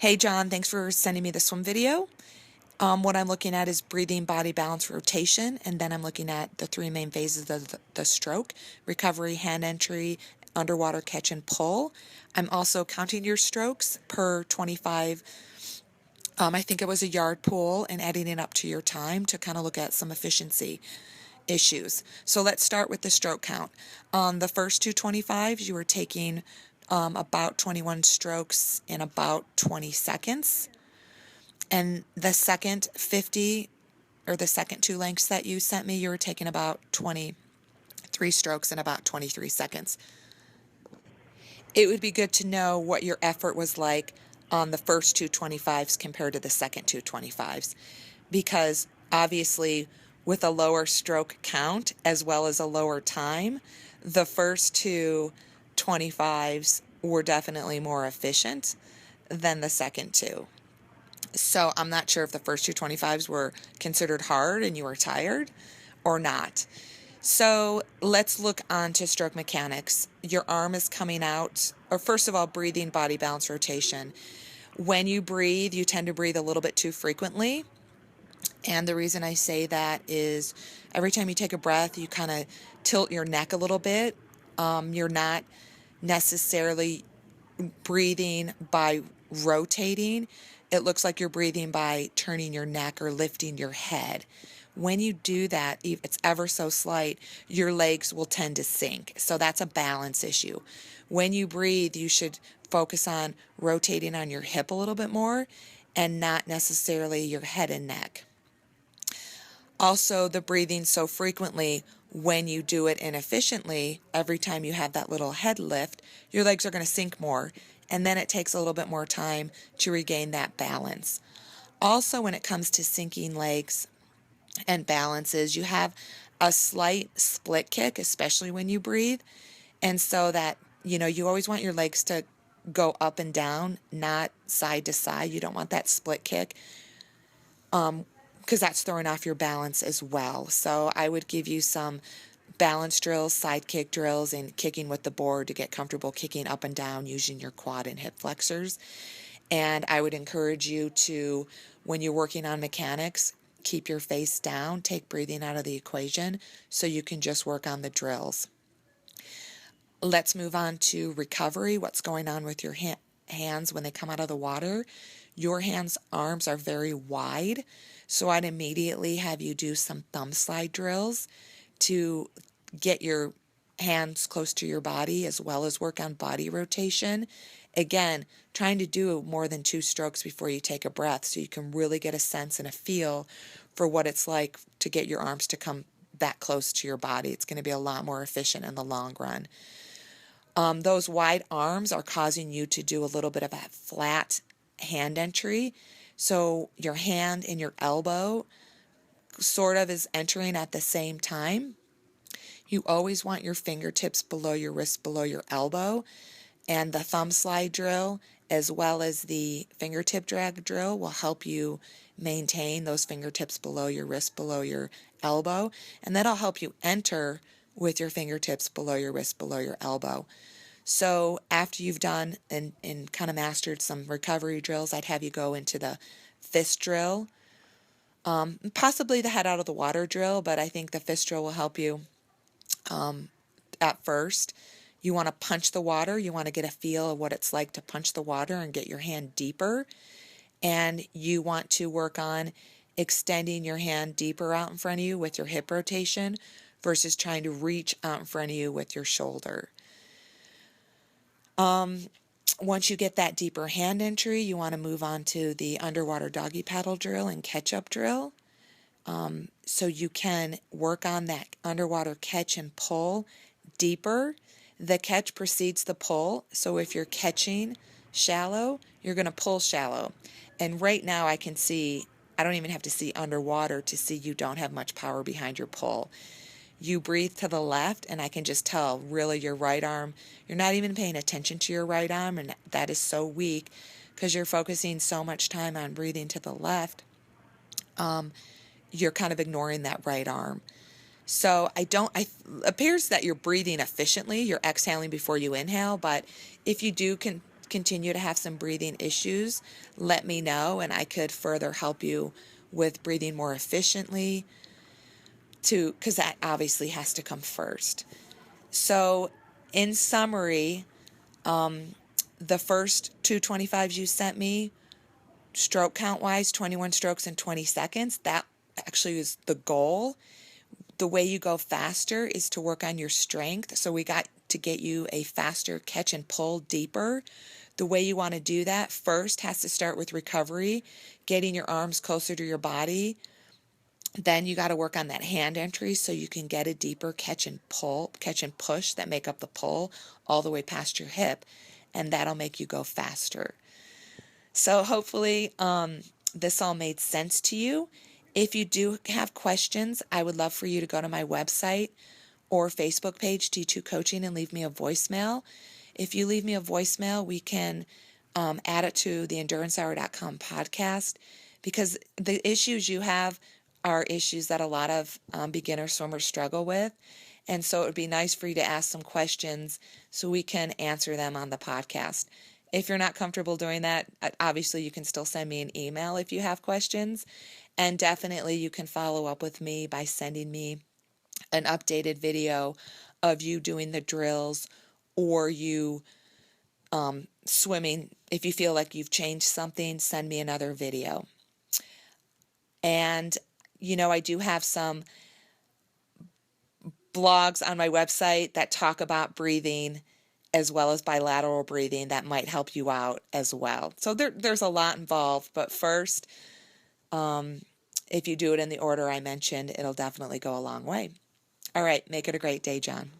Hey John, thanks for sending me the swim video. What I'm looking at is breathing, body balance, rotation, and then I'm looking at the three main phases of the stroke: recovery, hand entry, underwater catch and pull. I'm also counting your strokes per 25. I think it was a yard pull, and adding it up to your time to kind of look at some efficiency issues. So let's start with the stroke count. On the first two 25s, you were taking about 21 strokes in about 20 seconds. And the second 50, or the second two lengths that you sent me, you were taking about 23 strokes in about 23 seconds. It would be good to know what your effort was like on the first two 25s compared to the second two 25s, because obviously with a lower stroke count as well as a lower time, the first two 25s were definitely more efficient than the second two. So I'm not sure if the first two 25s were considered hard and you were tired or not. So let's look on to stroke mechanics. Your arm is coming out, or first of all, breathing, body balance, rotation. When you breathe, you tend to breathe a little bit too frequently. And the reason I say that is every time you take a breath, you kind of tilt your neck a little bit. You're not necessarily breathing by rotating. It looks like you're breathing by turning your neck or lifting your head. When you do that, if it's ever so slight, your legs will tend to sink. So that's a balance issue. When you breathe, you should focus on rotating on your hip a little bit more and not necessarily your head and neck. Also, the breathing so frequently, when you do it inefficiently, every time you have that little head lift, your legs are going to sink more, and then it takes a little bit more time to regain that balance. Also, when it comes to sinking legs and balances, you have a slight split kick, especially when you breathe, and so that, you always want your legs to go up and down, not side to side. You don't want that split kick, because that's throwing off your balance as well. So I would give you some balance drills, side kick drills, and kicking with the board to get comfortable kicking up and down using your quad and hip flexors. And I would encourage you to, when you're working on mechanics, keep your face down, take breathing out of the equation so you can just work on the drills. Let's move on to recovery. What's going on with your hands when they come out of the water? Your hands' arms are very wide, so I'd immediately have you do some thumb slide drills to get your hands close to your body as well as work on body rotation. Again, trying to do more than 2 strokes before you take a breath so you can really get a sense and a feel for what it's like to get your arms to come that close to your body. It's going to be a lot more efficient in the long run. Those wide arms are causing you to do a little bit of a flat hand entry. So your hand and your elbow sort of is entering at the same time. You always want your fingertips below your wrist, below your elbow. And the thumb slide drill, as well as the fingertip drag drill, will help you maintain those fingertips below your wrist, below your elbow. And that'll help you enter with your fingertips below your wrist, below your elbow. So after you've done and kind of mastered some recovery drills, I'd have you go into the fist drill, possibly the head out of the water drill, but I think the fist drill will help you at first. You want to punch the water. You want to get a feel of what it's like to punch the water and get your hand deeper. And you want to work on extending your hand deeper out in front of you with your hip rotation versus trying to reach out in front of you with your shoulder. Once you get that deeper hand entry, you want to move on to the underwater doggy paddle drill and catch-up drill. So you can work on that underwater catch and pull deeper. The catch precedes the pull, so if you're catching shallow, you're going to pull shallow. And right now I can see, I don't even have to see underwater to see you don't have much power behind your pull. You breathe to the left, and I can just tell, really, your right arm, you're not even paying attention to your right arm, and that is so weak because you're focusing so much time on breathing to the left. You're kind of ignoring that right arm. So appears that you're breathing efficiently, you're exhaling before you inhale, but if you do continue to have some breathing issues, let me know and I could further help you with breathing more efficiently because that obviously has to come first. So in summary, the first 225s you sent me, stroke count wise, 21 strokes in 20 seconds, that actually is the goal. The way you go faster is to work on your strength. So we got to get you a faster catch and pull deeper. The way you want to do that first has to start with recovery, getting your arms closer to your body. Then you got to work on that hand entry so you can get a deeper catch and push that make up the pull all the way past your hip, and that'll make you go faster. So hopefully this all made sense to you. If you do have questions, I would love for you to go to my website or Facebook page, T2 Coaching, and leave me a voicemail. If you leave me a voicemail, we can add it to the endurancehour.com podcast, because the issues you have are issues that a lot of beginner swimmers struggle with. And so it would be nice for you to ask some questions so we can answer them on the podcast. If you're not comfortable doing that, obviously you can still send me an email if you have questions. And definitely you can follow up with me by sending me an updated video of you doing the drills or you swimming. If you feel like you've changed something, send me another video. And, I do have some blogs on my website that talk about breathing as well as bilateral breathing that might help you out as well. So there's a lot involved, but first, if you do it in the order I mentioned, it'll definitely go a long way. All right, make it a great day, John.